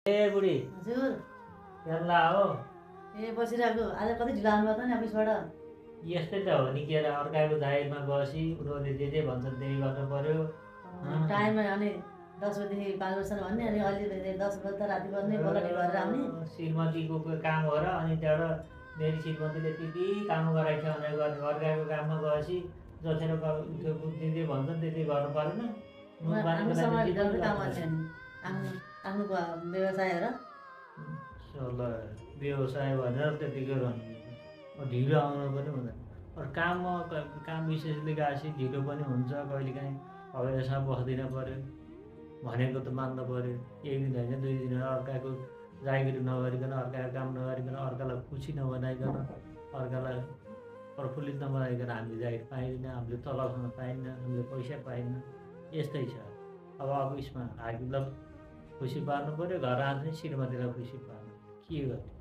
ए बुढी हजुर हेर्ला हो ए बसिरहेको आज कति ढिलो आउनुभयो त नि अफिसबाट यस्तै त हो नि के अरे अर्काको जागिरमा गएपछि उनीहरूले जे भन्छन् त्यही गर्नु पर्यो टाइममा अनि 10 बजेदेखि 5 बजीसम्म भन्ने अनि अहिले 10 बजे त राति गर्ने बलटी गरेर आउने श्रीमतीको काम हो र अनि त्यहाँबाट मेरी श्रीमतीले त्यति काम गराइछ भनेर गर्ने अर्काको काममा गएपछि जसेर जे भन्छन् त्यति गर्नु परेन आफ्नो समयभित्र काम गर्छ नि आफ्नो व्यवसाय हो र व्यवसाय भनेर त्यतिकै रहनु ढिलो आउनु पनि हुँदैन काम विशेषले गएपछि ढिलो पनि हुन्छ कहिलेकाहीँ अब यसमा बस्दिन पऱ्यो भनेको त मान्नु पऱ्यो एक दिन होइन 2 दिन अर्काको जागिर नगरिकन अर्काको काम नगरिकन अर्कालाई खुसी नबनाइकन अर्कालाई प्रफुल्लित नबनाइकन हामीले जागिर पाइँदैन हामीले तलबसँग पाइन्न हामीले पैसा पाइन्न यस्तै छ अब अफिसमा हामीलाई खुसी पार्नु पऱ्यो घर आएर चाहिँ श्रीमतीलाई खुसी पार्नु के गर्ने